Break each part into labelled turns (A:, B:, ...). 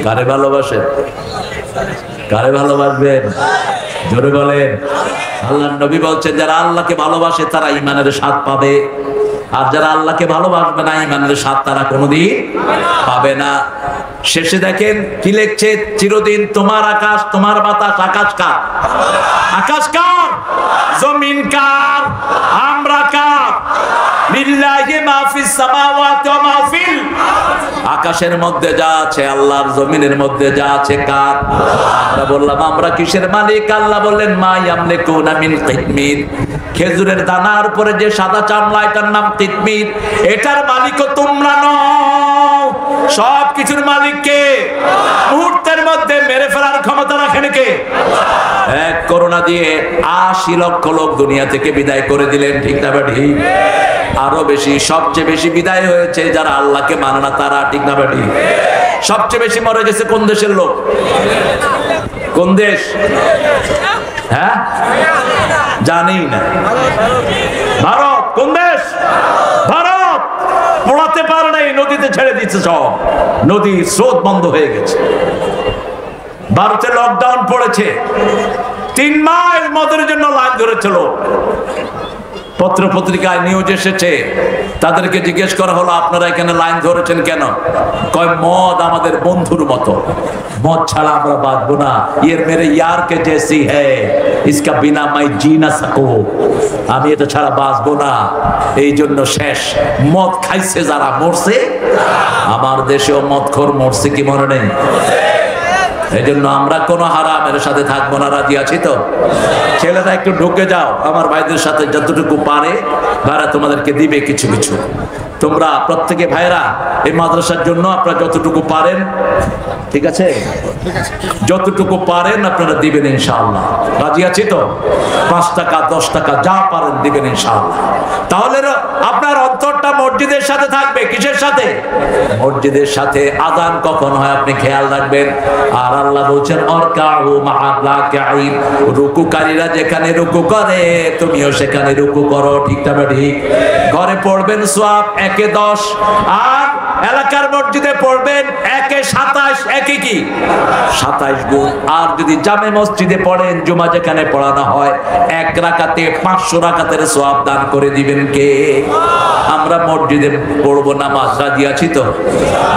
A: কারে ভালোবাসেন? কারে ভালোবাসবেন? জোরে বলেন। আল্লাহর নবী বলছেন যারা আল্লাহকে ভালোবাসে তারা ঈমানের স্বাদ পাবে, আর যারা আল্লাহকে ভালোবাসবে না ঈমানের স্বাদ তারা কোনোদিন পাবে না। শেষে দেখেন কি লিখছে, চিরদিন তোমার আকাশ তোমার বাতাস। আকাশ কার? আকাশ কার? জমিন কার? আমরা কার? লিল্লাহি মা ফিস সামাওয়াতি ওয়া মা ফিল। আকাশের মধ্যে যা আছে আল্লাহর, জমিনের মধ্যে যা আছে কার? আমরা বললাম আমরা কিসের মালিক? আল্লাহ বললেন মা ইয়ামলিকুনা মিন কিতমির। খেজুরের দানার উপরে যে সাদা চামড়া, এটার নাম কিতমির। এটার মালিকও তোমরা নও। সব কিছুর মালিক কে? মুহূর্তের মধ্যে মেরে ফেলার ক্ষমতা রাখেন কে? এক করোনা দিয়ে ৮০ লক্ষ লোক দুনিয়া থেকে বিদায় করে দিলেন, ঠিক না বেঠি? আরো বেশি, সবচেয়ে বেশি বিদায় হয়েছে যারা আল্লাহকে মানে না তারা, ঠিক না বেঠি? সবচেয়ে বেশি মরে গেছে কোন দেশের লোক? কোন দেশ? হ্যাঁ জানি না। ভারত। কোন দেশ? ভারত। পড়াতে পারে নাই, নদীতে ছেড়ে দিচ্ছে সব, নদীর স্রোত বন্ধ হয়ে গেছে। ভারতে লকডাউন পড়েছে, ৩ মাইল মদের জন্য লাইন ধরেছিল। পত্র পত্রিকায় নিউজ এসেছে, তাদেরকে জিজ্ঞেস করা হলো আপনারা এখানে লাইন ধরেছেন কেন? কয় মদ আমাদের বন্ধুর মতো, মদ ছাড়া আমরা বাঁচবো না। এর মেরে ইয়ার কে জেসি হ্যায়, ইসকা বিনা মাই জি না সাকো। আমি এটা ছাড়া বাঁচবো না, এই জন্য শেষ। মদ খাইছে যারা মরছে। আমার দেশেও মদখোর মরছে, কি মনে নেই? এই জন্য আমরা কোনো হারামের সাথে থাকবো না। রাজি আছি তো? ছেলেরা একটু ঢুকে যাও আমার ভাইদের সাথে, যতটুকু পারে ভাইরা তোমাদেরকে দিবে কিছু কিছু। তোমরা প্রত্যেকে ভাইরা এই মাদ্রাসার জন্য আপনারা যতটুকু পারেন, ঠিক আছে, যতটুকু পারেন আপনারা দিবেন ইনশাআল্লাহ। রাজি আছি তো? ৫ টাকা ১০ টাকা যা পারেন দিবেন ইনশাআল্লাহ। তাহলে আপনার অন্তরটা মসজিদের সাথে থাকবে। কিসের সাথে? মসজিদের সাথে। আযান কখন হয় আপনি খেয়াল রাখবেন। আর আল্লাহ বলছেন অরকাউ মা'আল রাকিঈন, রুকুকারীরা যেখানে রুকু করে তুমিও সেখানে রুকু করো, ঠিক না ঠিক? ঘরে পড়বেন সওয়াব ১ এ ১০, আর এলাকার মসজিদে পড়বেন ১ এ ২৭, ১ এ কি ২৭ গুণ। আর যদি জামে মসজিদে পড়েন, জুমা যেখানে পড়ানো হয়, ১ রাকাতে ৫০০ রাকাতের সওয়াব দান করে দিবেন কে? আমরা মসজিদে পড়বো নামাজ। রাজি আছি তো?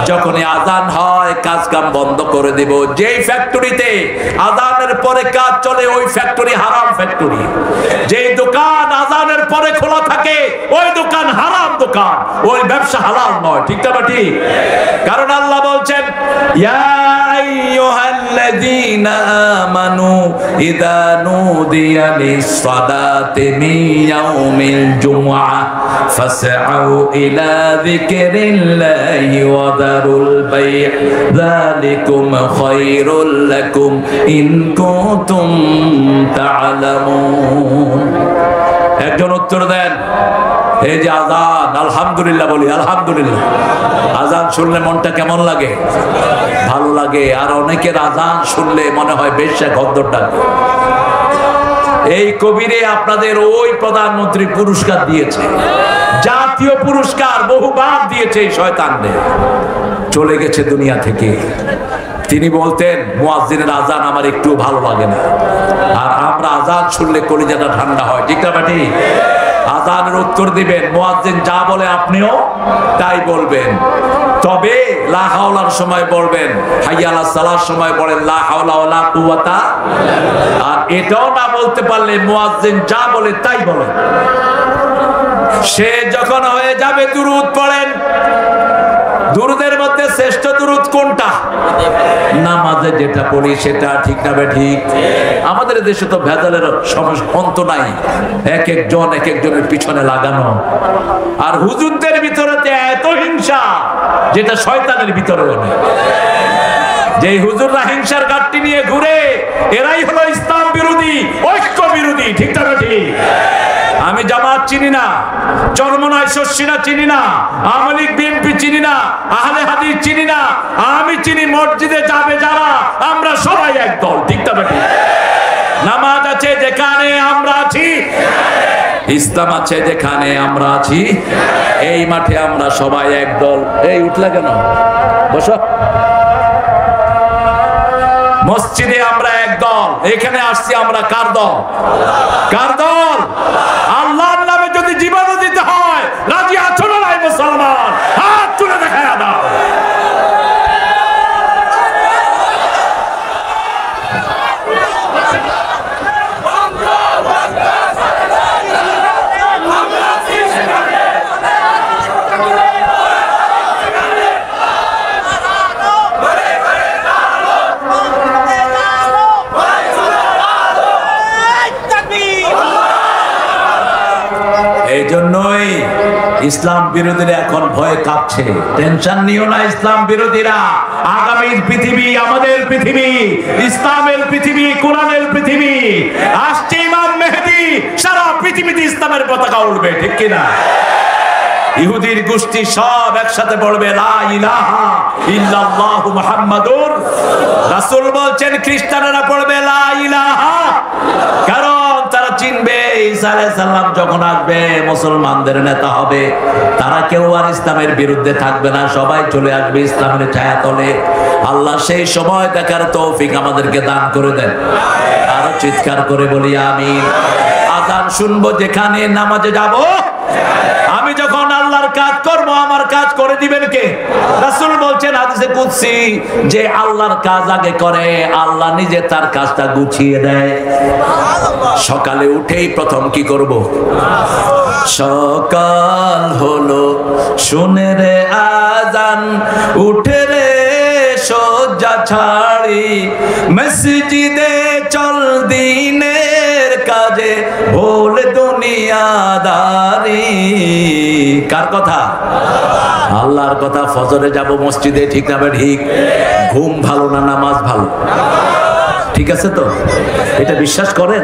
A: যখনই আযান হয় কাজ কাম বন্ধ করে দেব। যেই ফ্যাক্টরিতে আযানের পরে কাজ চলে ওই ফ্যাক্টরি হারাম ফ্যাক্টরি। যেই দোকান আযানের পরে খোলা থাকে ওই দোকান হারাম দোকান, ওই ব্যবসা হালাল নয়, ঠিক না ঠিক? কারণ আল্লাহ বলছেন ইয়া আইয়ুহাল্লাযীনা আমানু ইযা নুদিয়া লিস-সালাতি মিন ইয়াউমিল জুমআহ ফাসআউ ইলা যিকরিল্লাহি ওয়া দারুল বাই' যালিকুম খায়রুল লাকুম ইন কুনতুম তা'লামুন। একজন উত্তর দেন। এই যে আযান, আলহামদুলিল্লাহ বলি, আলহামদুলিল্লাহ। আযান শুনলে মনটা কেমন লাগে? ভালো লাগে। আর অনেকের আযান শুনলে মনে হয় বেশ্যা গদ্দর ডাকে। এই কবিরে আপনাদের ওই প্রধানমন্ত্রী পুরস্কার দিয়েছে, জাতীয় পুরস্কার বহুবার দিয়েছে। এই শয়তানদের চলে গেছে দুনিয়া থেকে। তিনি বলতেন মুয়াজ্জিনের আযান আমার একটু ভালো লাগে না, আর আমরা আযান শুনলে কলিজাটা ঠান্ডা হয়, ঠিক না ঠিক? আযানের উত্তর দিবেন, মুয়াজ্জিন যা বলে আপনিও তাই বলবেন। তবে লা হাওলার সময় বলবেন, হাইয়া আলাস সালার সময় বলেন লা হাওলা ওয়ালা কুওয়াতা। আর এটাও না বলতে পারলে মুয়াজ্জিন যা বলে তাই বলেন। সে যখন হয়ে যাবে দুরূদ পড়েন। দুরূদের মধ্যে শ্রেষ্ঠ দুরূদ কোনটা? নামাজে যেটা পড়ি সেটা, ঠিক না ঠিক? আমাদের দেশে তো ভেজালের অন্ত নাই, এক একজনের পিছনে লাগানো। আর হুজুরদের ভিতরে এত হিংসা যেটা শয়তানের ভিতরেও নেই। যে হুজুররা হিংসার গাঁটটি নিয়ে ঘুরে, এরাই হলো ইসলাম বিরোধী, ঐক্য বিরোধী, ঠিক না ঠিক? আমি জামাত চিনি না, চরমনাই শস্যিনা চিনি না, আওয়ামী লীগ বিএনপি চিনি না, আহলে হাদিস চিনি না। আমি চিনি মসজিদে যাবে যারা, আমরা সবাই এক দল, ঠিক না ঠিক? নামাজ আছে যেখানে আমরা আছি, ইসলাম আছে যেখানে আমরা আছি, এই মাঠে আমরা সবাই একদল। এই উঠলা কেন? বসো। মসজিদে আমরা একদল, এখানে আসছি আমরা কার দল? কার দল? আল্লাহর নামে যদি জীবন দিতে হয় রাজি আছো না নাই মুসলমান? হাত তুলে দেখায় দাও। এই জন্যই ইসলাম বিরোধীরা এখন ভয়ে কাঁপছে। টেনশন নিও না ইসলাম বিরোধীরা, আগামীর পৃথিবী আমাদের পৃথিবী, ইসলামের পৃথিবী, কোরআনের পৃথিবী। আসছে ইমাম মেহেদী, সারা পৃথিবীতে ইসলামের পতাকা উঠবে, ঠিক কিনা? ইহুদির গোষ্ঠী সব একসাথে পড়বে লা ইলাহা ইল্লাল্লাহু মুহাম্মাদুর রাসূল বলছেন, খ্রিস্টানেরা পড়বে লা ইলাহা, কারণ তারা চিনবে ঈসা আলাইহিস সালাম যখন আসবে মুসলমানদের নেতা হবে, তারা কেউ আর ইসলামের বিরুদ্ধে থাকবে না, সবাই চলে আসবে ইসলামের ছায়াতলে। আল্লাহ সেই সময় দেখার তৌফিক আমাদেরকে দান করে দেন। আরো চিৎকার করে বলি আমিন। আযান শুনবো যেখানে, নামাজে যাব, আমি যখন আল্লাহর কাজ করব আমার কাজ করে দিবেন কে? রাসূল বলছেন হাদিসে কুদসি যে আল্লাহর কাজ আগে করে, আল্লাহ নিজে তার কাজটা গুছিয়ে দেয়। সকালে উঠেই প্রথম কি করব? সকাল হলো শুনে রে আযান, উঠে রে শয্যা ছাড়ি, মসজিদে চল দিনের কাজে, ভুল দুনিয়াদারি। কার কথা? আল্লাহর কথা। ফজরে যাব মসজিদে, ঠিক না? ঠিক। ঘুম ভালো না নামাজ ভালো? ঠিক আছে তো? এটা বিশ্বাস করেন?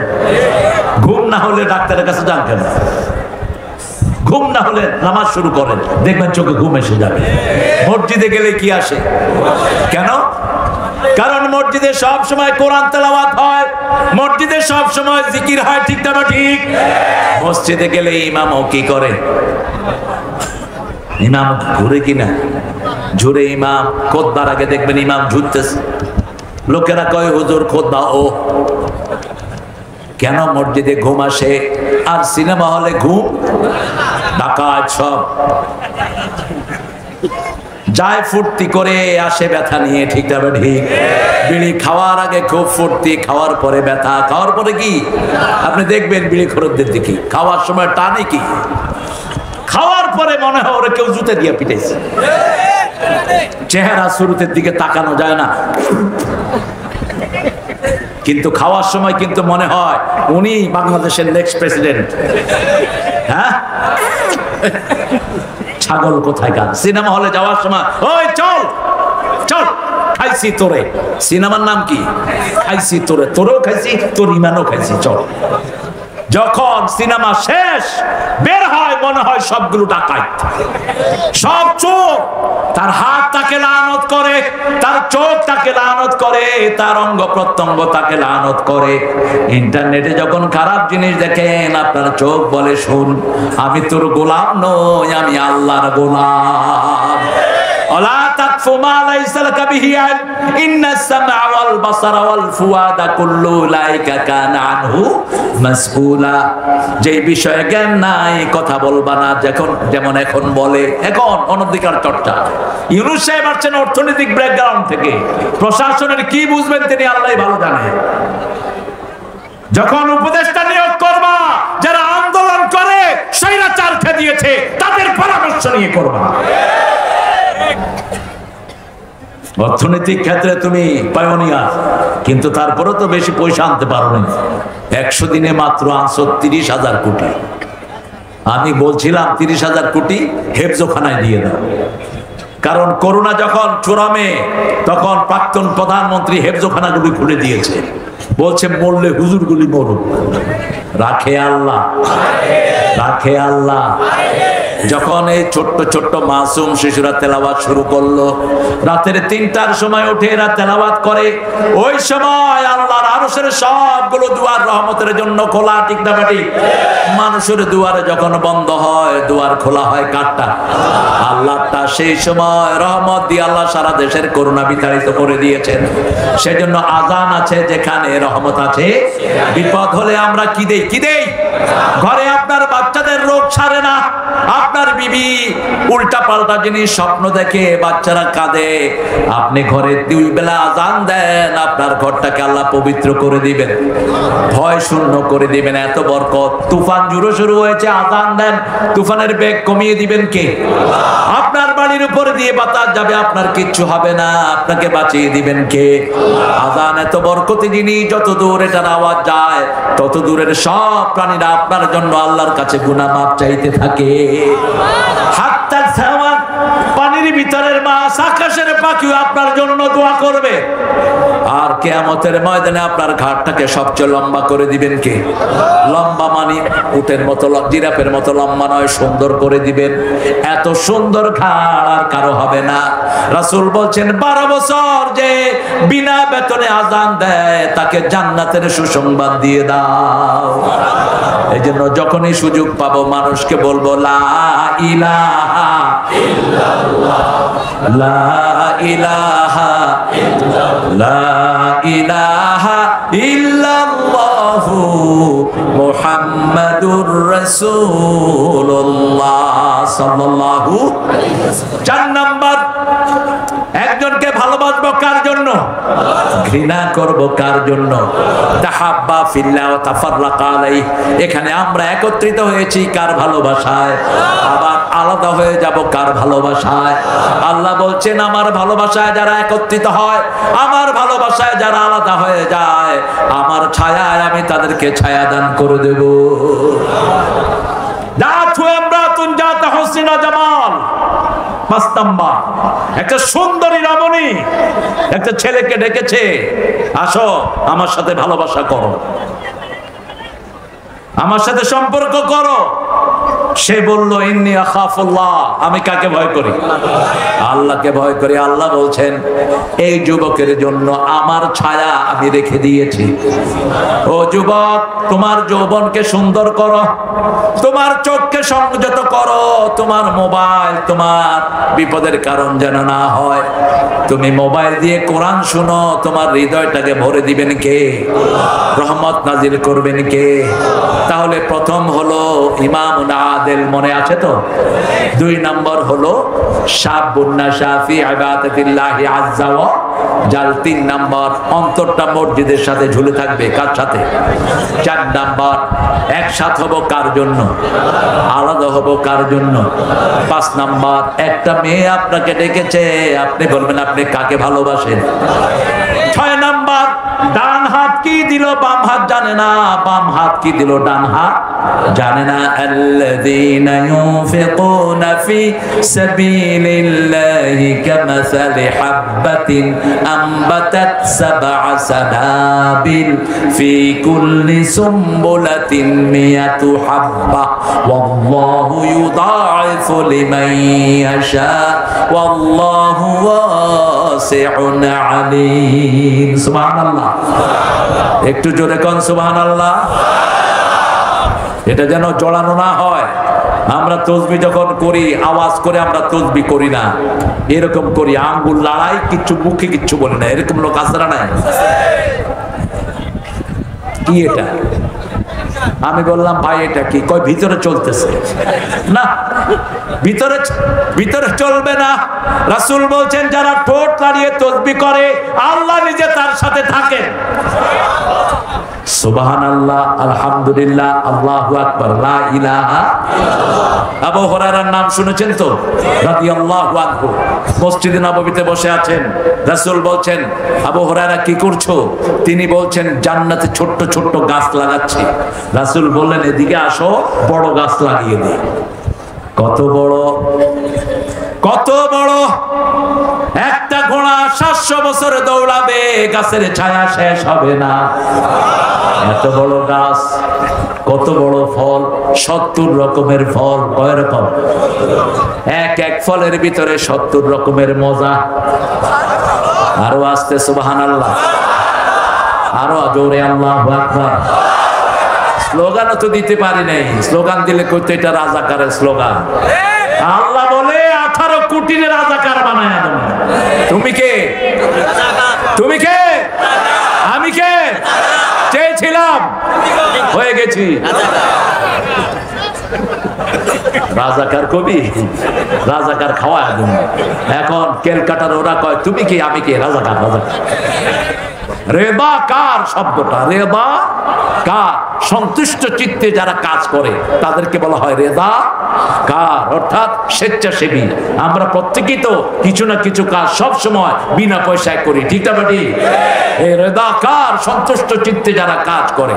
A: ঘুম না হলে ডাক্তারের কাছে যান কেন? ঘুম না হলে নামাজ শুরু করেন, দেখবেন চোখে ঘুম এসে যাবে। মসজিদে গেলে কি আসে? কেন? কারণ মসজিদে সব সময় কোরআন তেলাওয়াত হয়, মসজিদে সব সময় জিকির হয়, ঠিক না? ঠিক। মসজিদে গেলে ইমামও কি করে? ইমাম ঘুরে কিনা? ঝুরে ইমাম। খুতবার আগে দেখবেন ইমাম ঝুরতেছে, লোকেরা কয় হুজুর খুতবা। ও কেন? মসজিদে ঘুম আসে, আর সিনেমা হলে ঘুম ডাকাত সব যায়, ফুর্তি করে আসে ব্যথা নিয়ে, ঠিক না? ঠিক। বিড়ি খাওয়ার আগে খুব ফুর্তি, খাওয়ার পরে ব্যথা, খাওয়ার পরে কি? আপনি দেখবেন বিড়ি খোরদের দিকে খাওয়ার সময় টানে কি, খাওয়ার পরে মনে হয় ওরা কেউ জুতে দিয়ে পিটাইছে। চেহারা শুরুতের দিকে তাকানো যায় না, কিন্তু খাওয়ার সময় কিন্তু মনে হয় উনি বাংলাদেশের নেক্সট প্রেসিডেন্ট। হ্যাঁ, ছাগল কোথায় গান। সিনেমা হলে যাওয়ার সময় ওই চল চল, খাইছি তোরে। সিনেমার নাম কি? খাইছি তোরে। তোরেও খাইছি, তোর ইমানও খাইছি, চল। যখন সিনেমা শেষ বের হয় মনে হয় সবগুলো ডাকাত, সব চোর। তার হাত তাকে লানত করে, তার চোখ তাকে লানত করে, তার অঙ্গ প্রত্যঙ্গ তাকে লানত করে। ইন্টারনেটে যখন খারাপ জিনিস দেখেন আপনার চোখ বলে শোন, আমি তোর গোলাম নই, আমি আল্লাহর গোলাম। ওয়ালা তাকফু মা লাইসা লাকা বিহি ইলম, ইন্নাস সামআ ওয়াল বাসারা ওয়াল ফুয়াদা কুল্লু উলাইকা কানা আনহু মাসউলা। যে বিষয়ে জ্ঞান নাই কথা বলবা না, যেমন এখন বলে, এখন অনধিকার চর্চা। ইউনূস সাহেব আসছেন অর্থনৈতিক ব্যাকগ্রাউন্ড থেকে, প্রশাসনের কি বুঝবেন তিনি আল্লাহই ভালো জানে। যখন উপদেষ্টা নিয়োগ করবা, যারা আন্দোলন করে স্বৈরাচার খেদিয়েছে, তাদের পরামর্শ নিয়ে করবা। অর্থনৈতিক ক্ষেত্রে তুমি পায়োনিয়ার, কিন্তু তারপরে তো বেশি পয়সা আনতে পারো না। 100 দিনে মাত্র আনছো 30,000 কোটি। আমি বলছিলাম 30,000 কোটি হেফজোখানায় দিয়ে দাও, কারণ করোনা যখন চূড়ামে তখন প্রাক্তন প্রধানমন্ত্রী হেফজোখানাগুলি খুলে দিয়েছে, বলছে মরলে হুজুরগুলি মরুক। রাখে আল্লাহ, রাখে আল্লাহ। যখন এই ছোট্ট ছোট্ট মাসুম শিশুরা তেলাওয়াত শুরু করলো, রাতের 3টার সময় উঠে এরা তেলাওয়াত করে, ওই সময় আল্লাহর আরশের সবগুলো দুয়ার রহমতের জন্য খোলা। ঠিক না ঠিক? মানুষের দুয়ারে যখন বন্ধ হয়, দুয়ার খোলা হয় কারটা? আল্লাহটা। সেই সময় রহমত দিয়ে আল্লাহ সারা দেশের করুণা বিতাড়িত করে দিয়েছেন। সেজন্য আজান আছে যেখানে রহমত আছে। বিপদ হলে আমরা কি দেই? কি দেই? ঘরে আপনার বাচ্চাদের রোগ সারে না, আপনার বিবি উল্টা পাল্টা জিনিস স্বপ্ন দেখে, বাচ্চারা কাঁদে, আপনি ঘরে 2 বেলা আজান দেন, আপনার ঘরটাকে আল্লাহ পবিত্র করে দিবেন, ভয় শূন্য করে দিবেন। এত বরকত। তুফান শুরু হয়েছে, আজান দেন, তুফানের বেগ কমিয়ে দিবেন কে? আপনার বাড়ির উপরে দিয়ে বাতাস যাবে, আপনার কিচ্ছু হবে না, আপনাকে বাঁচিয়ে দিবেন কে? আজান এত বরকতি জিনিস, যত দূর এটার আওয়াজ যায় তত দূরের সব প্রাণীরা আপনার জন্য আল্লাহর কাছে গুনাহ মাফ চাইতে থাকে। হাত্তা সাওয়া, পানির ভিতরের মাছ, আকাশের পাখিও আপনার জন্য দোয়া করবে। আর কিয়ামতের ময়দানে আপনার ঘাটটাকে সবচেয়ে লম্বা করে দিবেন কে? লম্বা মানে উটের মতো, জিরাফের মতো লম্বা নয়, সুন্দর করে দিবেন। এত সুন্দর ঘাড় আর কারো হবে না। রাসূল বলছেন 12 বছর যে বিনা বেতনে আজান দেয়, তাকে জান্নাতের সুসংবাদ দিয়ে দাও। এই জন্য যখনই সুযোগ পাবো মানুষকে বলবো লা ইলাহা ইল্লাল্লাহ, লা ইলাহা ইল্লাল্লাহ, লা ইলাহা ইল্লাল্লাহু মুহাম্মাদুর রাসূলুল্লাহ সাল্লাল্লাহু আলাইহি ওয়াসাল্লাম। 4 নাম্বার, একজনকে ভালোবাসবো কার জন্য? ঘৃণা করব কার জন্য? তাহাব্বা ফিল্লাহ ওয়া তাফাররাকা আলাইহি। এখানে আমরা একত্রিত হয়েছি কার ভালোবাসায়, আবার আলাদা হয়ে যাব কার ভালোবাসায়? আল্লাহ বলছেন আমার ভালোবাসায় যারা একত্রিত হয়, আমার ভালোবাসায় যারা আলাদা হয়ে যায়, আমার ছায়ায় আমি তাদেরকে ছায়া দান করে দেব। একটা সুন্দরী রমণী একটা ছেলেকে ডেকেছে, আসো আমার সাথে ভালোবাসা করো, আমার সাথে সম্পর্ক করো। সে বলল ইন্নী আখাফুল্লাহ, আমি কাকে ভয় করি? আল্লাহকে ভয় করি। আল্লাহ বলছেন এই যুবকের জন্য আমার ছায়া আমি রেখে দিয়েছি। ও যুবক, তোমার যৌবনকে সুন্দর করো, তোমার চোখকে সংযত করো, তোমার মোবাইল তোমার বিপদের কারণ যেন না হয়। তুমি মোবাইল দিয়ে কোরআন শুনো, তোমার হৃদয়টাকে ভরে দিবেন কে? রহমত নাজিল করবেন কে? তাহলে প্রথম হলো ইমামুন আদিল, মনে আছে তো? 2 নম্বর হলো শাবুন নাশা ফি ইবাদাতিল্লাহি আযজা ওয়া জাল। 3 নম্বর অন্তরটা মসজিদের সাথে ঝুলে থাকবে। কার সাথে? 4 নম্বর একসাথে হবো কার জন্য? আলাদা হবো কার জন্য? 5 নম্বর একটা মেয়ে আপনাকে ডেকেছে, আপনি বলবেন আপনি কাকে ভালোবাসেন। 6 নম্বর ডান হাত কি দিল বাম হাত জানে না, বাম হাত কি দিল ডান হাত জানে না। আল্লাযীনা ইউনফিকুনা ফি সাবিলিল্লাহি কামাসালি হাববাতিন আম্বাতাত 7 সানাবিল ফি কুল্লি সুমবুলাতিন মিয়াতু হাব্বা ওয়াল্লাহু ইউদাইফু লিমান ইয়াশা ওয়াল্লাহু ওয়াসিউন আলীম। সুবহানাল্লাহ। একটু জোরে কোন সুবহানাল্লাহ। এটা যেন জড়ানো না হয়। আমরা তসবিহ যখন করি আওয়াজ করে আমরা তসবিহ করি না, এরকম করি আঙ্গুল লড়াই, কিচ্ছু মুখে কিচ্ছু বলে না। এরকম লোক আছে না? নাই? কি এটা? আমি বললাম ভাই এটা কি? কয় ভিতরে চলতেছে না, ভিতরে ভিতরে চলবে না। রাসূল বলছেন যারা ঠোঁট নাড়িয়ে তাসবিহ করে আল্লাহ নিজে তার সাথে থাকেন। সুবহানাল্লাহ, আলহামদুলিল্লাহ, আল্লাহু আকবার, লা ইলাহা ইল্লাল্লাহ। আবু হুরায়রার নাম শুনেছেন তো? রাদিয়াল্লাহু আনহু মসজিদে নববীতে বসে আছেন। রাসূল বলছেন আবু হুরায়রা কি করছো? তিনি বলছেন জান্নাতে ছোট্ট ছোট্ট গাছ লাগাচ্ছি। রাসূল বললেন এদিকে আসো, বড় গাছ লাগিয়ে দিই। কত বড়, কত বড়! একটা ঘোড়া 700 500 বছর দৌড়াবে, গাছের ছায়া শেষ হবে না। এত বড় গাছ, কত বড় ফল, 70 রকমের ফল। কয় রকম? এক এক ফলের ভিতরে 70 রকমের মজা। আরো আস্তে সুবহানাল্লাহ, আরো জোরে আল্লাহু আকবার। স্লোগানও তো দিতে পারি নাই, স্লোগান দিলে কইতো এটা রাজাকারের স্লোগান। আল্লাহ বলে 18 কোটির রাজাকার বানায় দেব। তুমি কে? তুমি কে? আমি কে? চেয়েছিলাম, হয়ে গেছি রাজাকার। কবি রাজাকার খাওয়া একদম। এখন কেলকাটার ওরা কয় তুমি কি আমি কে? রাজাকার। রাজাকার রেবা কার শব্দটা, রেবা কার, সন্তুষ্ট চিত্তে যারা কাজ করে তাদেরকে বলা হয় রেদা কার, অর্থাৎ স্বেচ্ছাসেবী। আমরা প্রত্যেকেই তো কিছু না কিছু কাজ সব সময় বিনা পয়সায় করি, ঠিক না বেটি? এই রেদা কার, সন্তুষ্ট চিত্তে যারা কাজ করে।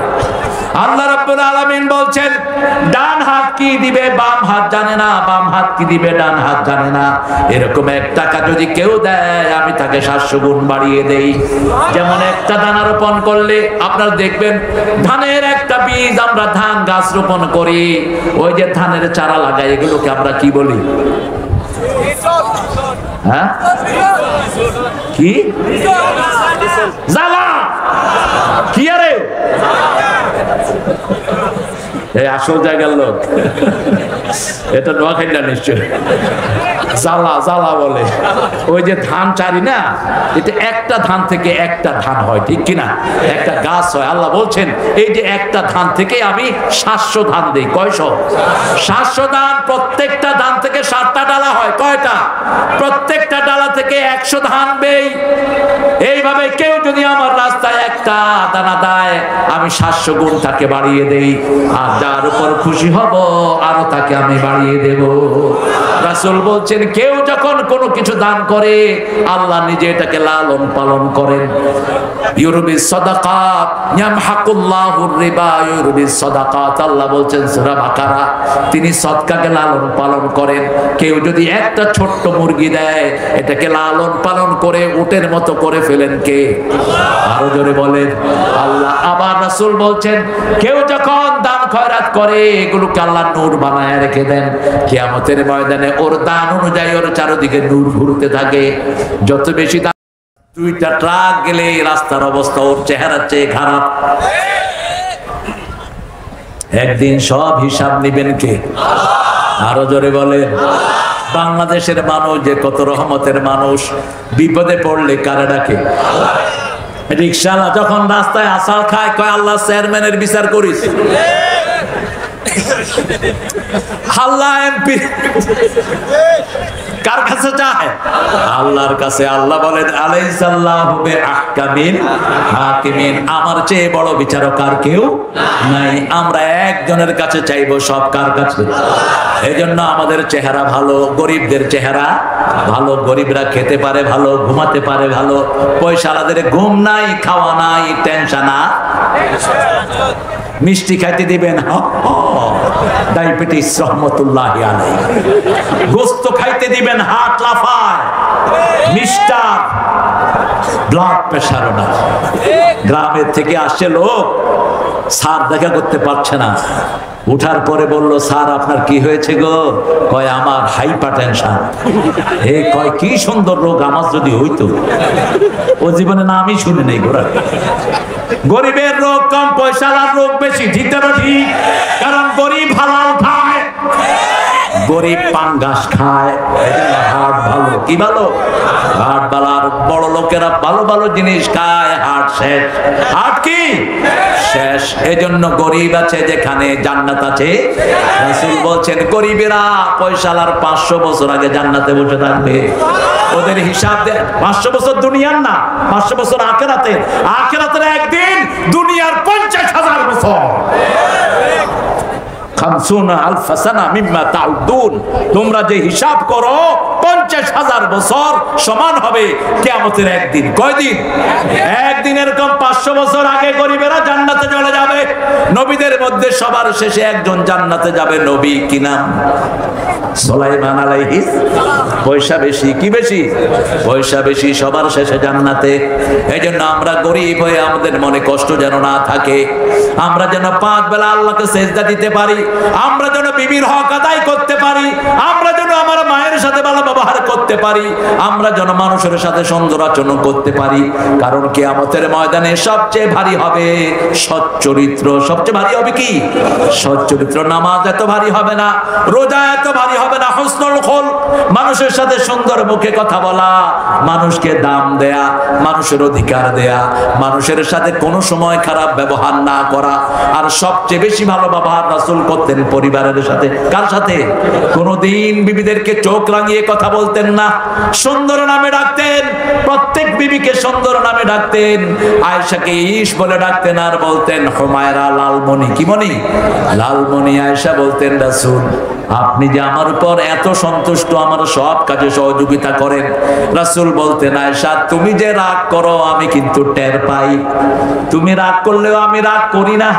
A: আল্লাহ রাব্বুল আলামিন বলছেন ডান হাত কি দিবে বাম হাত জানে না, বাম হাত কি দিবে ডান হাত জানে না। এরকম 1 টাকা যদি কেউ দেয় আমি তাকে 700 গুণ বাড়িয়ে দেই। যেমন একটা দানা রোপণ করলে আপনারা দেখবেন ধানের একটা বীজ, আমরা ধান গাছ রোপণ করি, ওই যে ধানের চারা লাগাই, এগুলোকে আমরা কি বলি? হ্যাঁ কি জালা? কি আরে এই আসল জায়গার লোক, এটা নোয়াখাইলা নিশ্চয়। জালা জালা বলে। ওই যে ধান চারি না, এটা একটা ধান থেকে একটা ধান হয়, ঠিক কিনা? একটা গাছ হয়। আল্লাহ বলছেন এই যে একটা ধান থেকে আমি 700 ধান দেই। কয়শো? 700 ধান। প্রত্যেকটা ধান থেকে 7টা ডালা হয়। কয়টা? প্রত্যেকটা ডালা থেকে 100 ধান বেই। এইভাবে কেউ যদি আমার রাস্তায় একটা দানা দেয় আমি 700 গুণ তাকে বাড়িয়ে দেই, আর যার উপর খুশি হব আরো তাকে আমি বাড়িয়ে দেব। রাসূল বলছেন কেউ যখন কোনো কিছু দান করে আল্লাহ নিজে এটাকে লালন পালন করেন। ইউরবিস সাদাকাত ইয়ামহাকুল্লাহুর রিবা ইউরবিস সাদাকাত, আল্লাহ বলছেন সূরা বাকারা, তিনি সদকাকে লালন পালন করেন। কেউ যদি একটা ছোট্ট মুরগি দেয় এটাকে লালন পালন করে উটের মতো করে ফেলেন কে? আরো জোরে বলেন আল্লাহ। আবার রাসূল বলছেন কেউ যখন দান খয়রাত করে এগুলোকে আল্লাহ নূর বানায় রেখে দেন। কিয়ামতের ময়দানে ওর দান অনুযায়ী ওর চারদিকে নূর ঘুরতে থাকে। যত বেশি দান, 2টা ট্রাক গেলে রাস্তার অবস্থা ওর চেহারার চেয়ে খারাপ। একদিন সব হিসাব নিবেন কে? আরো জোরে বলেন। বাংলাদেশের মানুষ যে কত রহমতের মানুষ, বিপদে পড়লে কারে ডাকে? রিকশাওয়ালা যখন রাস্তায় আসাল খায় কয় আল্লাহ চেয়ারম্যানের বিচার করিস। আল্লাহ এমপি কার কাছে যায়? আল্লাহর কাছে। আল্লাহ বলেন আলাইসাল্লাহু বিআহকামিল হাকিমিন, আমার চেয়ে বড় বিচারক আর কেউ নাই। আমরা একজনের কাছে চাইবো, সব কার কাছে? এজন্য আমাদের চেহারা ভালো, গরিবদের চেহারা ভালো। গরিবরা খেতে পারে ভালো, ঘুমাতে পারে ভালো। পয়সাওয়ালাদের ঘুম নাই, খাওয়া নাই, টেনশন। মিষ্টি খাইতে দিবেন ডায়াবেটিস রহমতুল্লাহি আলাইহি, গোস্ত খাইতে দিবেন হার্ট লাফায়, মিস্টার ব্লাড প্রেশার না। গ্রামের থেকে আসছে লোক, স্যার দেখা করতে পারছে না। উঠার পরে বলল স্যার আপনার কি হয়েছে গো? কয় আমার হাইপারটেনশন। এ কয় কি সুন্দর রোগ, আমার যদি হইতো। ও জীবনে নামই শুনে নেই গোরা। গরিবের রোগ কম, পয়সার রোগ বেশি, ঠিক না? ঠিক। কারণ গরিব হালাল খায়, গরিব পাঙ্গাস খায়, হাট ভালো। কি ভালো? হাট ভালো। আর বড় লোকেরা ভালো ভালো জিনিস খায়, হাট শেষ। হাট কি শেষ। এজন্য গরিব আছে যেখানে জান্নাত আছে। রাসূল বলছেন গরিবেরা পয়সালার 500 বছর আগে জান্নাতে বসে থাকবে। ওদের হিসাব 500 বছর দুনিয়ার না, 500 বছর আখিরাতের। আখিরাতের একদিন দুনিয়ার 50,000 বছর। খামসুনা আলফা সানা মিম্মা তাউদুন, তোমরা যে হিসাব করো 50,000 বছর সমান হবে কিয়ামতের একদিন। কয়দিন? একদিন। এরকম 500 বছর আগে গরিবেরা জান্নাতে চলে যাবে। নবীদের মধ্যে সবার শেষে একজন জান্নাতে যাবে, নবী কি নাম? সুলাইমান আলাইহিস। পয়সা বেশি, কি বেশি? পয়সা বেশি, সবার শেষে জান্নাতে। এইজন্য আমরা গরিব হয়ে আমাদের মনে কষ্ট যেন না থাকে, আমরা যেন 5 বেলা আল্লাহকে সেজদা দিতে পারি, আমরা যেন বিবির হক আদায় করতে পারি, আমরা যেন আমার মায়ের সাথে ভালো ব্যবহার করতে পারি, আমরা যেন মানুষের সাথে সুন্দর আচরণ করতে পারি। কারণ কিয়ামতের ময়দানে সবচেয়ে ভারী হবে সৎ চরিত্র। সবচেয়ে ভারী হবে কি? সৎ চরিত্র। নামাজ এত ভারী হবে না, রোজা এত ভারী হবে না, হুসনুল খুলক, মানুষের সাথে সুন্দর মুখে কথা বলা, মানুষকে দাম দেয়া, মানুষের অধিকার দেয়া, মানুষের সাথে কোনো সময় খারাপ ব্যবহার না করা। আর সবচেয়ে বেশি ভালো ব্যবহার রাসূল করতেন পরিবারের সাথে। কার সাথে? কোনদিন বিবিদেরকে চোখ রাঙিয়ে কথা বলতেন না, সুন্দর নামে ডাকতেন, প্রত্যেক বিবিকে সুন্দর নামে ডাকতেন। আয়েশাকে ইশ বলে ডাকতেন আর বলতেন হুমায়রা, লালমণি। কি মণি? লালমণি। আয়েশা বলতেন রাসূল আপনি যে আমার উপর এত সন্তুষ্ট, আমার সব কাজে সহযোগিতা করেন। রাসূল বলতেন আয়েশা তুমি যে রাগ করো আমি কিন্তু টের পাই, তুমি রাগ করলেও আমি রাগ করি না।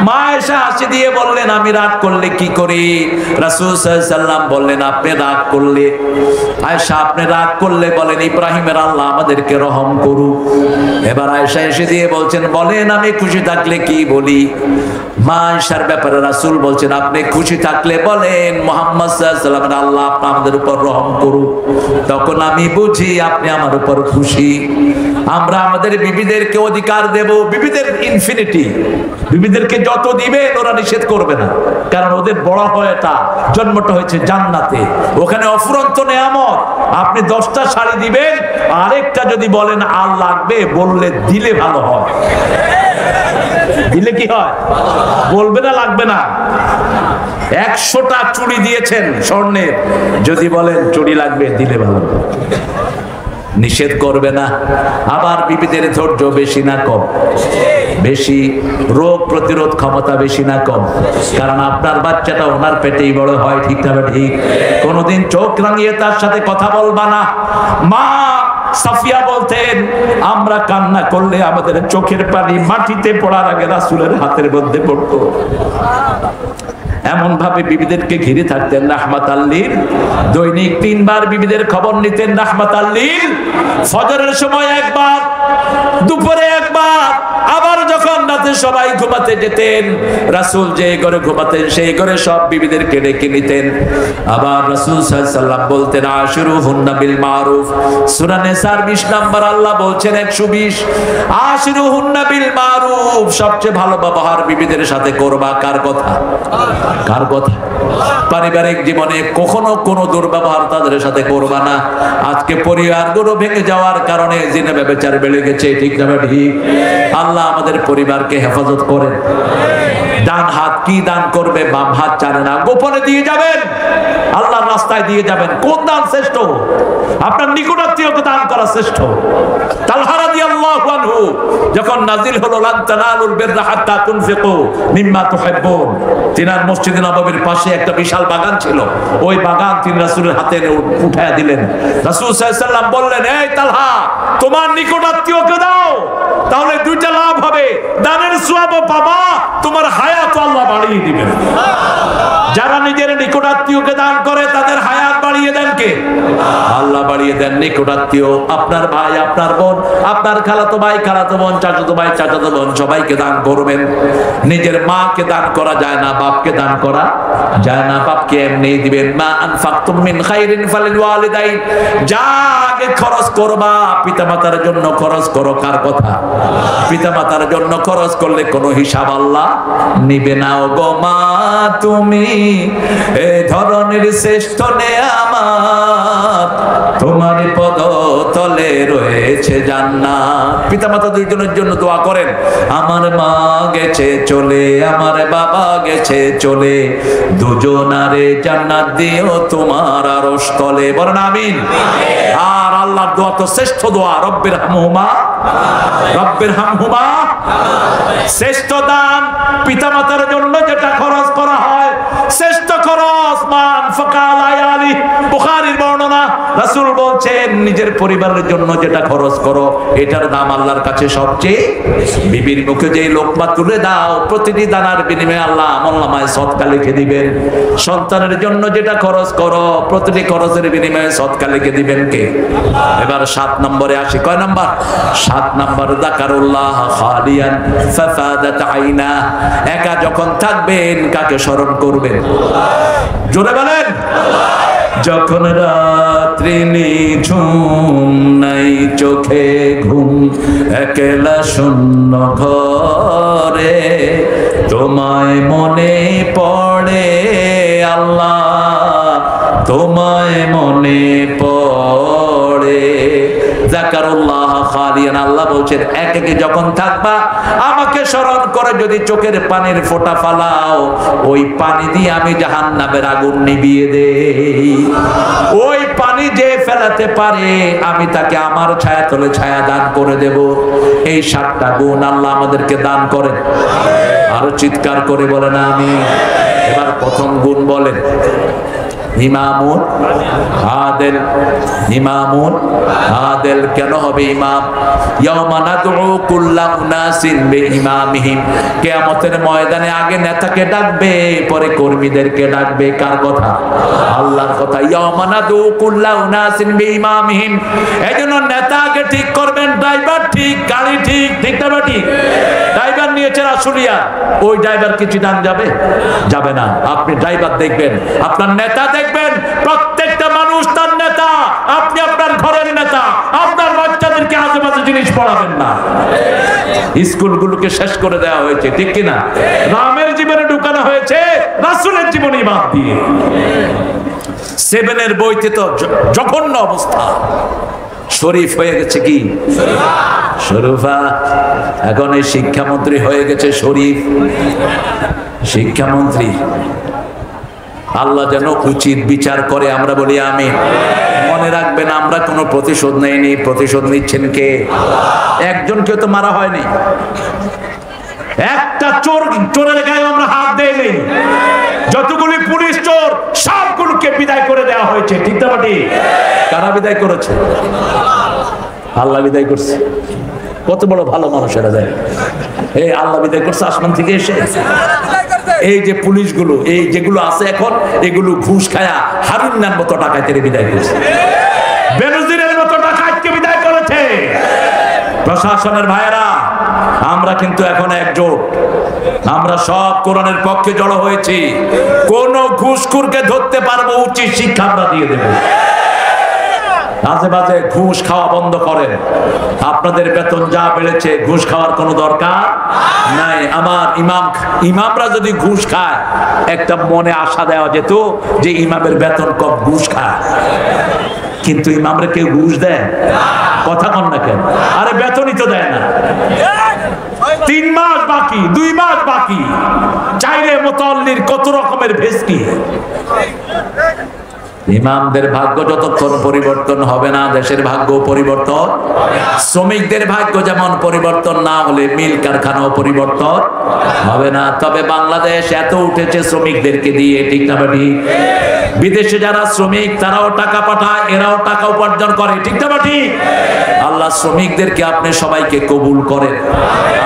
A: মা আয়েশা হাসি দিয়ে বললেন আমি রাগ করলে কি করি? রাসূল সাল্লাল্লাহু আলাইহি ওয়াসাল্লাম বললেন আপনি রাগ করলে, আয়েশা আপনি রাগ করলে বলেন ইব্রাহিমের আল্লাহ আমাদেরকে রহম করুক। এবার আয়েশা এসে দিয়ে বলছেন বলেন আমি খুশি থাকলে কি বলি? মা আয়েশার ব্যাপারে রাসূল বলছেন আপনি খুশি থাকলে বলেন মুহাম্মদ সাল্লাল্লাহু আলাইহি ওয়াসাল্লাম আল্লাহ আমাদের উপর রহম করুক, তখন আমি বুঝি আপনি আমার উপর খুশি। আমরা আমাদের বিবিদেরকে অধিকার দেব, বিবিদের ইনফিনিটি, বিবিদেরকে যত দিবেন ওরা নিষেধ করবে না, কারণ ওদের বড় হয়টা জন্মটা হয়েছে জান্নাতে, ওখানে অফুরন্ত নেয়ামত। আপনি 10টা শাড়ি দিবেন, আরেকটা যদি বলেন আর লাগবে বললে দিলে ভালো হয়। দিলে কি হয়? বলবে না লাগবে না। 100টা চুড়ি দিয়েছেন স্বর্ণের, যদি বলেন চুড়ি লাগবে দিলে ভালো, নিষেধ করবে না। আবার বিবিদের ধৈর্য বেশি না কম? বেশি। রোগ প্রতিরোধ ক্ষমতা বেশি না কম? কারণ আপনার বাচ্চাটা ওনার পেটেই বড় হয়, ঠিক না ঠিক? কোনদিন চোখ রাঙিয়ে তার সাথে কথা বলবা না। মা সাফিয়া বলতেন আমরা কান্না করলে আমাদের চোখের পানি মাটিতে পড়ার আগে রাসূলের হাতের মধ্যে পড়তো। এমন ভাবে বিবিদেরকে ঘিরে থাকতেন রাহমাতাল লিল। দৈনিক 3 বার বিবিদের খবর নিতেন রাহমাতাল লিল। ফজরের সময় একবার, দুপুরে একবার, আবার যখন রাতে সবাই ঘুমাতে যেতেন রাসূল যে ঘরে ঘুমাতেন সেই ঘরে সব বিবিদেরকে ডেকে নিতেন। আবার রাসূল সাল্লাল্লাহু আলাইহি ওয়াসাল্লাম বলতেন আশিরুহুন্না বিল মারুফ। সূরা নিসার 20 নম্বর আল্লাহ বলছেন 120 আশিরুহুন্না বিল মারুফ, সবচেয়ে ভালো ব্যবহার বিবিদের সাথে করবা। কার কথা? কার কথা? পারিবারিক জীবনে কখনো কোনো দুর্ব্যবহার তাদের সাথে করবা না। আজকে পরিবারগুলো ভেঙে যাওয়ার কারণে জিনা ব্যভিচার বেড়ে গেছে, ঠিক না ঠিক? আল্লাহ আমাদের পরিবারকে হেফাজত করেন। ডান হাত কি দান করবে, বাম হাত জানে না, গোপনে দিয়ে যাবেন, আল্লাহর রাস্তায় দিয়ে যাবেন। কোন দান শ্রেষ্ঠ? আপনার নিকটাত্মীয়কে দান করা শ্রেষ্ঠ। তালহা রাদিয়াল্লাহু আনহু যখন নাজিল হলো লান তানালুল বিররা হাত্তা তুনফিকু মিম্মা তুহিব্বুন, তিনার মসজিদে নববীর পাশে একটা বিশাল বাগান ছিল, ওই বাগান তিনি রাসূলের হাতে উঠায়া দিলেন। রাসূল সাল্লাল্লাহু আলাইহি ওয়াসাল্লাম বললেন এই তালহা তোমার নিকটাত্মীয়কে দাও, তাহলে দুইটা লাভ হবে, দানের সওয়াবও পাবা, তোমার হায়াত আল্লাহ বাড়িয়ে দিবেন। যারা নিজের নিকটাত্মীয়কে দান করে তাদের হায়াত বাড়িয়ে দেন কে? আল্লাহ বাড়িয়ে দেন। নিকটাত্মীয় আপনার ভাই, আপনার বোন, আপনার খালাতো ভাই, খালাতো বোন, চাচাতো ভাই, চাচাতো বোন, সবাইকে দান করবেন। নিজের মাকে দান করা যায় না, বাপকে দান করা যায় না, বাপকে এমনি দিবেন। মা আনফাকতুম মিন খাইরিন ফালিল ওয়ালিদাইন, যা আগে খরচ করবা পিতামাতার জন্য খরচ করো। কার কথা? পিতামাতার জন্য খরচ করলে কোনো হিসাব আল্লাহ নিবে না। ও গো মা তুমি এই ধরনের শ্রেষ্ঠ নেয়ামত, তোমার পদ তলে রয়েছে জান্নাত। পিতামাতা দুইজনের জন্য দোয়া করেন। আমার মা গেছে চলে, আমার বাবা গেছে চলে, দুজনারে জান্নাত দিও তোমার আরশ তলে। বলেন আমিন। আর আল্লাহর দোয়া তো শ্রেষ্ঠ দোয়া, রব্বির হামহুমা, রব্বির হামহুমা। শ্রেষ্ঠ দান পিতামাতার জন্য যেটা খরচ করা হয় শ্রেষ্ঠ খরচ মান ফাকাল আয়ালি, বুখারীর বর্ণনা, রাসূল বলছেন নিজের পরিবারের জন্য যেটা খরচ করো এটার দাম আল্লাহর কাছে সবচেয়ে। বিবির মুখে যে লোকমা তুলে দাও প্রতিটি দানার বিনিময়ে আল্লাহ আমলনামায় সদকা লিখে দিবেন। সন্তানের জন্য যেটা খরচ করো প্রতিটি খরচের বিনিময়ে সদকা লিখে দিবেন কে? এবার 7 নম্বরে আসি। কয় নাম্বার? 7 নম্বর, যাকারুল্লাহ খালিয়ান ফাফাদাত আইনা, একা যখন থাকবেন কাকে স্মরণ করবেন? জোরে বলেন। যখন রাত্রি নিঝুম নাই চোখে ঘুম, একলা শূন্য ঘরে তোমায় মনে পড়ে আল্লাহ, তোমায় মনে পড়ে। যাকারুল্লাহ খালিয়ান, আল্লাহ বলছেন একে যখন থাকবা আমাকে স্মরণ করে যদি চোখের পানির ফোঁটা ফালাও ওই পানি দিয়ে আমি জাহান্নামের আগুন নিভিয়ে দেই। ওই পানি যে ফেলাতে পারে আমি তাকে আমার ছায়া তলে ছায়া দান করে দেব। এই 7টা গুণ আল্লাহ আমাদেরকে দান করেন। আরো চিৎকার করে বলেন আমিন। এবার প্রথম গুণ বলেন ইমামুন আদিল। ইমামুন আদিল কেন হবে ইমাম? ইয়াউমা নাদউ কুল্লা উনাসিন বিইমামিহিম, কিয়ামতের ময়দানে আগে নেতাকে ডাকবে পরে কর্মীদেরকে ডাকবে। কার কথা? আল্লাহর কথা। ইয়াউমা নাদউ কুল্লা উনাসিন বিইমামিহিম, এইজন্য নেতা আগে ঠিক করবেন, ড্রাইভার ঠিক, গাড়ি ঠিক, ঠিক না ঠিক? ড্রাইভার নিয়েছেন আশুলিয়া, ওই ড্রাইভার কিছু দান যাবে? যাবে না। আপনি ড্রাইভার দেখবেন, আপনার নেতা দেখবেন, প্রত্যেকটা মানুষ তার নেতা। আপনি আপনার ঘরের নেতা। আপনার বাচ্চাদেরকে আজেবাজে জিনিস পড়াবেন না। স্কুলগুলোকে শেষ করে দেওয়া হয়েছে, ঠিক কিনা? রামের জীবনে ঢুকানো হয়েছে রাসূলের জীবনে বাদ দিয়ে। 7-এর বইতে তো জঘন্য অবস্থা। শরীফ হয়ে গেছে কি শরীফা, এখন এই শিক্ষামন্ত্রী হয়ে গেছে শরীফ, শিক্ষামন্ত্রী। আল্লাহ যেন উচিত বিচার করে, আমরা বলি আমিন। মনে রাখবেন আমরা কোনো প্রতিশোধ নেইনি, প্রতিশোধ নিচ্ছেন কে? একজনকে তো মারা হয়নি, একটা চোরের গায়ে আমরা হাত দেইনি। যতগুলি পুলিশ চোর সবগুলোকে বিদায় করে দেওয়া হয়েছে, ঠিক না ঠিক? কারা বিদায় করেছে? আল্লাহ বিদায় করছে। কত বড় ভালো মানুষেরা দেয়। এই আল্লাহ বিদায় করছে আসমান থেকে এসে। এই যে পুলিশগুলো এই যেগুলো আছে এখন, এগুলো ঘুষ খায়া হারুন্নার মতো ডাকাতের বিদায় করেছে, বেনজিরের মতো ডাকাতকে বিদায় করেছে। প্রশাসনের ভাইয়েরা, আমরা কিন্তু এখন একজোট, আমরা সব কোরআনের পক্ষে জড়ো হয়েছি। কোন ঘুষখোরকে ধরতে পারবো, উচিত শিক্ষা আমরা দিয়ে দেব। আজে বাজে ঘুষ খাওয়া বন্ধ করেন। আপনাদের বেতন যা বেড়েছে ঘুষ খাওয়ার কোনো দরকার নাই। আমার ইমামরা যদি ঘুষ খায় একটা মনে আশা দেওয়া যেত যে ইমামের বেতন কম, ঘুষ খায়। কিন্তু ইমামরা কেউ ঘুষ দেয়? কথা কন না কেন? আরে বেতনই তো দেয় না। 3 মাস বাকি, 2 মাস বাকি, চাইলে মুতাল্লির কত রকমের ভেস্কি। ইমামদের ভাগ্য যতক্ষণ পরিবর্তন হবে না দেশের ভাগ্য পরিবর্তন। শ্রমিকদের ভাগ্য যেমন পরিবর্তন না হলে মিল কারখানাও পরিবর্তন হবে না। তবে বাংলাদেশ এত উঠেছে শ্রমিকদেরকে দিয়ে, ঠিক না ঠিক? বিদেশে যারা শ্রমিক তারাও টাকা পাঠায়, এরাও টাকা উপার্জন করে, ঠিক না ঠিক? আল্লাহ শ্রমিকদেরকে আপনি সবাইকে কবুল করেন।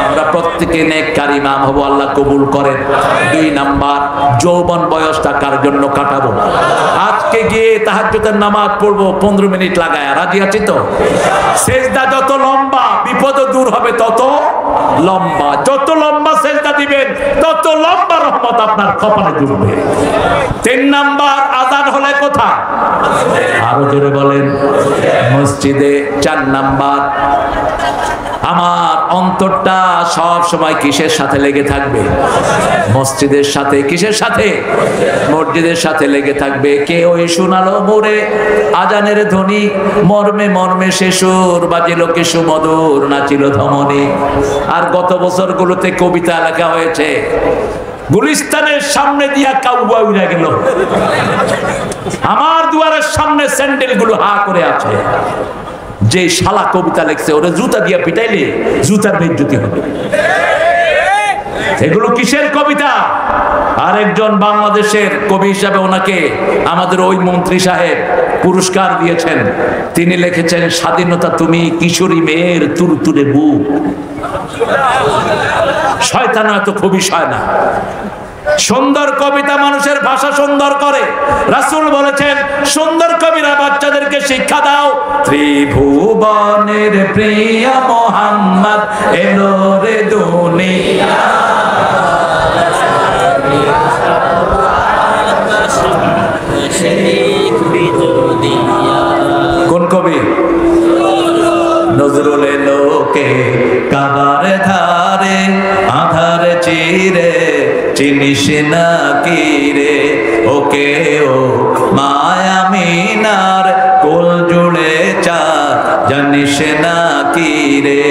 A: আমরা প্রত্যেকে নেককার ইমাম হব, আল্লাহ কবুল করেন। 2 নাম্বার, যৌবন বয়সটা কার জন্য কাটাবো? আজকে গিয়ে তাহাজ্জুদের নামাজ পড়বো 15 মিনিট লাগায়, রাজি আছি তো? সেজদা যত লম্বা বিপদ দূর হবে তত লম্বা। যত লম্বা সেজদা দিবেন তত লম্বা রহমত আপনার কপালে জুড়বে। 3 নাম্বার, আযান হলে কোথায়? আরো জোরে বলেন, মসজিদে। 4 নাম্বার, আমার অন্তরটা সব সময় কিসের সাথে লেগে থাকবে? মসজিদের সাথে। কিসের সাথে? মসজিদের সাথে লেগে থাকবে। কে ওই শোনালো মোরে আজানের ধ্বনি, মর্মে মর্মে শেষুর বাজিল কে সুমধুর নাচিল ধমনী। আর গত বছরগুলোতে কবিতা লেখা হয়েছে, গুলিস্তানের সামনে দিয়া কাউয়া উড়ে গেল, আমার দুয়ারের সামনে স্যান্ডেল গুলো হা করে আছে। যে শালা কবিতা লিখছে ওরে জুতা দিয়া পিটাইলে জুতার বেইজ্জতি হবে। এগুলো কিসের কবিতা? আরেকজন বাংলাদেশের কবি হিসাবে ওনাকে আমাদের ওই মন্ত্রী সাহেব পুরস্কার দিয়েছেন। তিনি লিখেছেন, স্বাধীনতা তুমি কিশোরী মেয়ের তুরতুরে বুক। শয়তান এত কবি হয় না। সুন্দর কবিতা মানুষের ভাষা সুন্দর করে। রাসূল বলেছেন, সুন্দর কবিরা বাচ্চাদেরকে শিক্ষা দাও। ত্রিভুবনের প্রিয় মোহাম্মদ এলো রে দুনিয়া। কোন কবি? নজরুল এলোকে কাবার ধারে আধার চিরে চিনিস না কি রে ওকে ও মায়া মিনার কোল জুড়ে চা জানিস না কি রে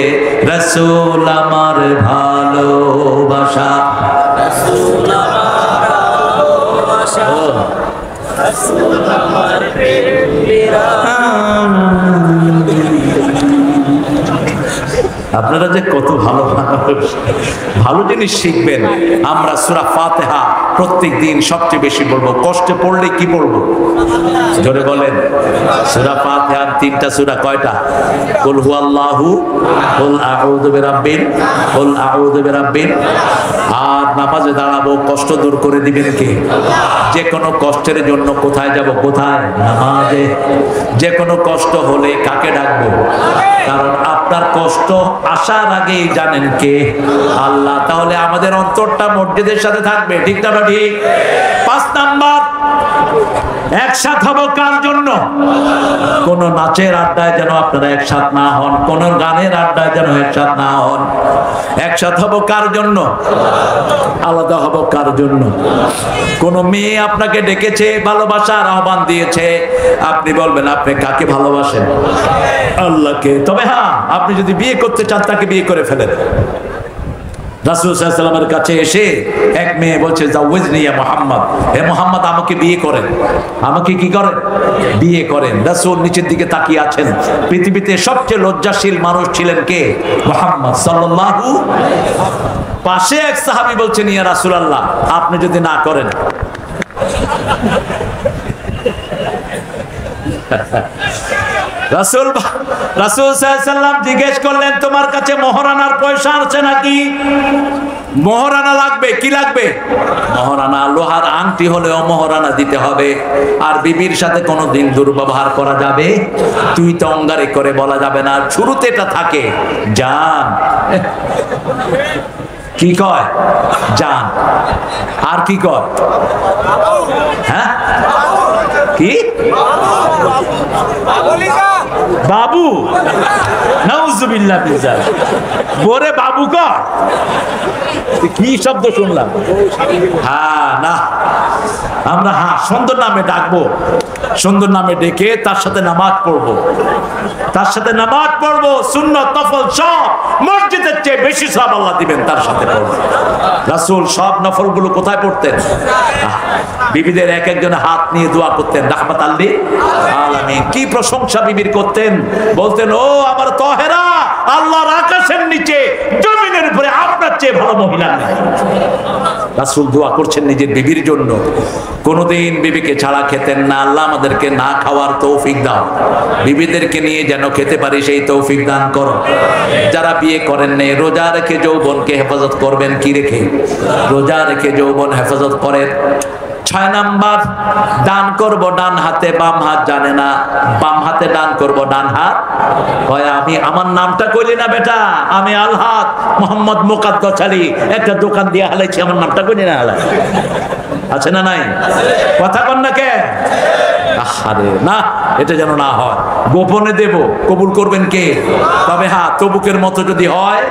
A: রাসূল আমার ভালোবাসা। রাসূল আমার ভালোবাসা, রাসূল আমার প্রেমেরা। আপনারা যে কত ভালো ভালো জিনিস শিখবেন। আমরা সূরা ফাতিহা প্রত্যেক দিন সবচেয়ে বেশি বলবো। কষ্টে পড়লে কি বলবো? জোরে বলেন। সূরা ফাতিহার 3টা সূরা কয়টা? কুল হুয়াল্লাহু, কুল আউযু বিরাব্বিল, কুল আউযু বিরাব্বিল। আর নামাজে দাঁড়াবো, কষ্ট দূর করে দিবেন কে? যে কোনো কষ্টের জন্য কোথায় যাব? কোথায়? নামাজে। যে কোনো কষ্ট হলে কাকে ডাকবো? কারণ আপনার কষ্ট আসার আগেই জানেন কে? আল্লাহ। তাহলে আমাদের অন্তরটা মসজিদের সাথে থাকবে, ঠিক না ঠিক? 5 নাম্বার, একসাথ হব কার জন্য? কোন নাচের আড্ডায় যেন আপনারা একসাথ না হন, কোন গানের আড্ডায় যেন একসাথ না হন। একসাথ হব কার জন্য? আলাদা হব কার জন্য? কোন মেয়ে আপনাকে ডেকেছে, ভালোবাসার আহ্বান দিয়েছে, আপনি বলবেন আপনি কাকে ভালোবাসেন? আল্লাহকে। তবে হ্যাঁ, আপনি যদি বিয়ে করতে চান তাকে বিয়ে করে ফেলেন। রাসূল সাল্লাল্লাহু আলাইহি ওয়াসাল্লামের কাছে এসে এক মেয়ে বলছে, জাওয়াজনি ইয়া মুহাম্মদ, হে মুহাম্মদ আমাকে বিয়ে করেন। আমাকে কি করেন? বিয়ে করেন। রাসূল নিচের দিকে তাকিয়ে আছেন। পৃথিবীতে সবচেয়ে লজ্জাশীল মানুষ ছিলেন কে? মুহাম্মদ সাল্লাল্লাহু। পাশে এক সাহাবী বলছেন, ইয়া রাসূলুল্লাহ আপনি যদি না করেন। রাসূল সাল্লাল্লাহু আলাইহি ওয়াসাল্লাম জিজ্ঞেস করলেন, তোমার কাছে মোহরানার পয়সা আছে নাকি? মোহরানা লাগবে। কি লাগবে? মোহরানা। লোহার আংটি হলেও মোহরানা দিতে হবে। আর বিবির সাথে কোনোদিন দুর্ব্যবহার করা যাবে? তুই তো অঙ্গারে করে বলা যাবে না। শুরুতে এটা থাকে, জান। কি কয়? জান। আর কি কয়? হ্যাঁ কি? বাবু। নাউজুবিল্লাহ বিজাল। বরে বাবু কর। কি শব্দ শুনলাম? হ্যাঁ না, আমরা হ্যাঁ সুন্দর নামে ডাকবো। সুন্দর নামে ডেকে তার সাথে নামাজ পড়বো। তার সাথে নামাজ পড়বো, সুন্নত নফল সব। মসজিদের চেয়ে বেশি সব আল্লাহ দিবেন তার সাথে পড়বো। রাসূল সব নফল গুলো কোথায় পড়তেন? বিবিদের এক একজনে হাত নিয়ে দোয়া করতেন, রাহমাতাল লিল আলামিন। কি প্রশংসা বিবির করতেন। বলতেন, ও আমার তহেরা, আল্লাহর আকাশের নিচে জমিনের উপরে আপনার চেয়ে ভালো মহিলা নাই। রাসূল দোয়া করছেন নিজের বিবির জন্য। কোনোদিন বিবিকে ছাড়া খেতেন না। আল্লাহ আমাদেরকে না খাওয়ার তৌফিক দাও। বিবিদেরকে নিয়ে যেন খেতে পারি সেই তৌফিক দান করো। যারা বিয়ে করেন নাই, রোজা রেখে যৌবনকে হেফাজত করবেন। কি রেখে? রোজা রেখে যৌবন হেফাজত করেন। 6 নাম্বার, দান করব ডান হাতে, বাম হাত জানে না। বাম হাতে দান করব, ডান হাত কয় আমি আমার নামটা কইলি না বেটা, আমি আলহাদ মোহাম্মদ মুকাদ্দাস আলী, একটা দোকান দিয়ে হালাইছি, আমার নামটা কইলি না হালাই। আছে না নাই? কথা কন না কে? আরে না, এটা যেন না হয়। গোপনে দেব, কবুল করবেন কে? তবে হ্যাঁ, তবুকের মতো যদি হয়,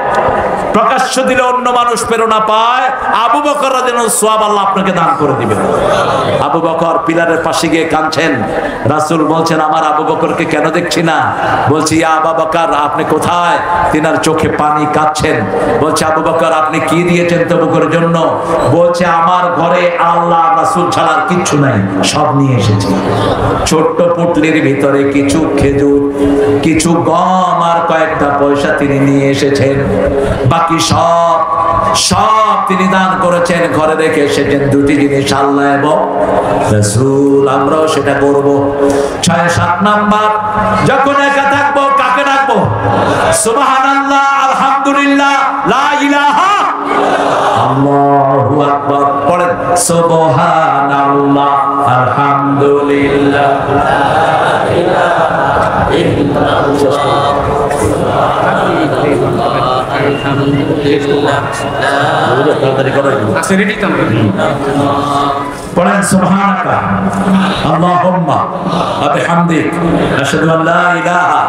A: প্রকাশ্য দিলে অন্য মানুষ প্রেরণা পায়, আবু বকর রাদিয়াল্লাহু আনহু সওয়াব আল্লাহ আপনাকে দান করে দিবেন। আবু বকর পিলারের পাশে গিয়ে কাঁদছেন। রাসূল বলছেন, আমার আবু বকরকে কেন দেখছি না? বলছি, ইয়া আবু বকর আপনি কোথায়? তিনার চোখে পানি, কাঁদছেন। বলছে, আবু বকর আপনি কি দিয়েছেন তবুকের জন্য? বলছে, আমার ঘরে আল্লাহ রাসূল ছাড়া কিচ্ছু নাই, সব নিয়ে এসেছে। ছোট্ট পুটলির ভিতরে কিছু খেজুর, কিছু গম আর কয়েকটা পয়সা তিনি নিয়ে এসেছেন। বাকি সব তিনি দান করেছেন, ঘরে রেখে এসেছেন দুটি জিনিস, আল্লাহ এবং রাসূল। আমরাও সেটা করব। 6-7 নাম্বার, যখন একা থাকবো কাকে ডাকবো? সুবহানাল্লাহ, আলহামদুলিল্লাহ, লা ইলাহা আল্লাহু আকবার। পড়েন সুবহানাল্লাহ, আলহামদুলিল্লাহ, লা ইলাহা ইল্লাল্লাহ, পড়েন সুবহানাকা আল্লাহুম্মা ওয়া বিহামদিক আশহাদু আল লা ইলাহা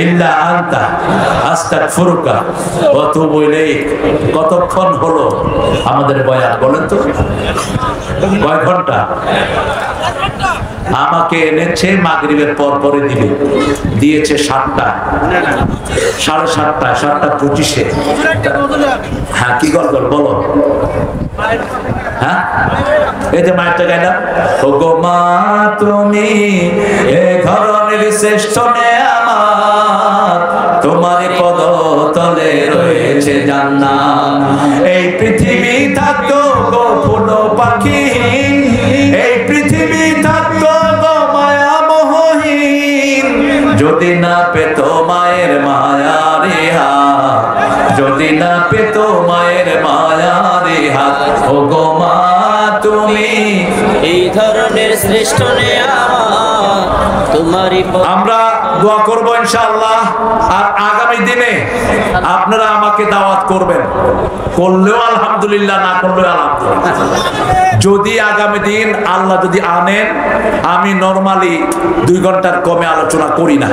A: ইল্লা আনতা আস্তাগফিরুকা ওয়া আতুবু ইলাইক। কতক্ষণ হলো আমাদের বয়ান বলেন তো? কয় ঘন্টা? আমাকে এনেছে মাগরিবের পর পরে দিয়েছে 7টা, 7:30, 7:25। হ্যাঁ, কি গল্প বলো? হ্যাঁ, এই যে মায়েরটা গাইলাম, ও গো মা তুমি এ ধরনের শ্রেষ্ঠ নেয়ামত, তোমারই পদতলে রয়েছে জান্নাত। এই পৃথিবী থাকতো গো ফুল পাখি, এই পৃথিবী থাকতো গো মায়া মোহহীন, যদি না পেত মায়ের মায়ারে হাত, যদি না পেত মায়ের মায়ারে হাত। ও গো মা তুমি
B: এই ধরনের শ্রেষ্ঠ নেয়ামত তোমারই।
A: আমরা দোয়া করব ইনশাআল্লাহ। আর আগামী দিনে আপনারা আমাকে দাওয়াত করবেন, করলেও আলহামদুলিল্লাহ, না করলেও আলহামদুলিল্লাহ। যদি আগামী দিন আল্লাহ যদি আনেন, আমি নরমালি 2 ঘন্টার কমে আলোচনা করি না,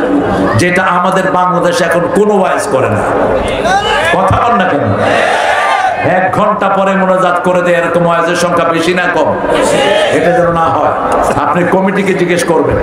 A: যেটা আমাদের বাংলাদেশে এখন কোনো ওয়াইজ করে না। কথা বল না কেন? 1 ঘন্টা পরে মোনাজাত করে দেয়, এরকম ওয়াইজের সংখ্যা বেশি না কম? এটা যেন না হয়, আপনি কমিটিকে জিজ্ঞেস করবেন।